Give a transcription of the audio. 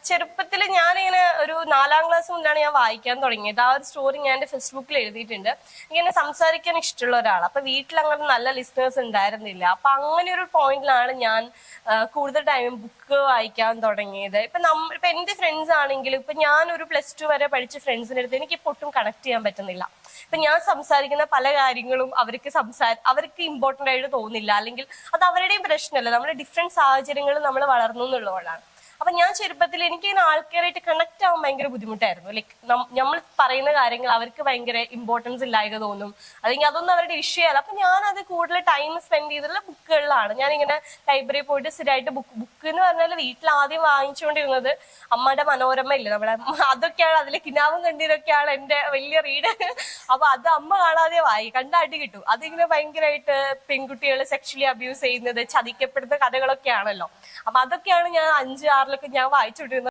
ചെറുപ്പത്തിൽ ഞാനിങ്ങനെ ഒരു 4ാം ക്ലാസ് മുതലാണ് ഞാൻ വായിക്കാൻ തുടങ്ങിയത്. ആ ഒരു സ്റ്റോറി ഞാൻ എന്റെ ഫേസ്ബുക്കിൽ എഴുതിയിട്ടുണ്ട്. ഇങ്ങനെ സംസാരിക്കാൻ ഇഷ്ടമുള്ള ഒരാൾ. അപ്പൊ വീട്ടിൽ അങ്ങനെ നല്ല ലിസ്റ്റേഴ്സ് ഉണ്ടായിരുന്നില്ല. അപ്പൊ അങ്ങനെ ഒരു പോയിന്റിലാണ് ഞാൻ കൂടുതൽ ടൈം ബുക്ക് വായിക്കാൻ തുടങ്ങിയത്. ഇപ്പൊ എന്റെ ഫ്രണ്ട്സ് ആണെങ്കിലും ഇപ്പൊ ഞാൻ ഒരു +2 വരെ പഠിച്ച ഫ്രണ്ട്സിന്റെ അടുത്ത് എനിക്ക് ഇപ്പൊ ഒട്ടും കണക്ട് ചെയ്യാൻ പറ്റുന്നില്ല. ഇപ്പൊ ഞാൻ സംസാരിക്കുന്ന പല കാര്യങ്ങളും അവർക്ക് ഇമ്പോർട്ടന്റ് ആയിട്ട് തോന്നില്ല, അല്ലെങ്കിൽ അത് അവരുടെയും പ്രശ്നമല്ല. നമ്മുടെ ഡിഫറെന്റ് സാഹചര്യങ്ങളിൽ നമ്മൾ വളർന്നു എന്നുള്ളതാണ്. അപ്പൊ ഞാൻ ചെറുപ്പത്തിൽ എനിക്ക് ഇങ്ങനെ ആൾക്കാരായിട്ട് കണക്ട് ആവാൻ ഭയങ്കര ബുദ്ധിമുട്ടായിരുന്നു. ലൈക്ക് നമ്മൾ പറയുന്ന കാര്യങ്ങൾ അവർക്ക് ഭയങ്കര ഇമ്പോർട്ടൻസ് ഇല്ലായ്ക തോന്നും, അല്ലെങ്കിൽ അതൊന്നും അവരുടെ വിഷയമല്ല. അപ്പൊ ഞാൻ അത് കൂടുതൽ ടൈം സ്പെൻഡ് ചെയ്തിട്ടുള്ള ബുക്കുകളിലാണ്. ഞാനിങ്ങനെ ലൈബ്രറി പോയിട്ട് സ്ഥിരമായിട്ട് ബുക്ക് എന്ന് പറഞ്ഞാൽ വീട്ടിൽ ആദ്യം വാങ്ങിച്ചുകൊണ്ടിരുന്നത് അമ്മയുടെ മനോരമ ഇല്ലേ നമ്മുടെ, അതൊക്കെയാണ്, അതിലെ കിനാവും കണ്ടീരൊക്കെയാണ് എന്റെ വലിയ റീഡ്. അപ്പൊ അത് അമ്മ കാണാതെ കണ്ടാട്ടി കിട്ടും. അതിങ്ങനെ ഭയങ്കരമായിട്ട് പെൺകുട്ടികളെ സെക്ഷലി അബ്യൂസ് ചെയ്യുന്നത്, ചതിക്കപ്പെടുന്ന കഥകളൊക്കെയാണല്ലോ. അപ്പൊ അതൊക്കെയാണ് ഞാൻ 5, 6 ഞാൻ വായിച്ചുകൊണ്ടിരുന്നത്.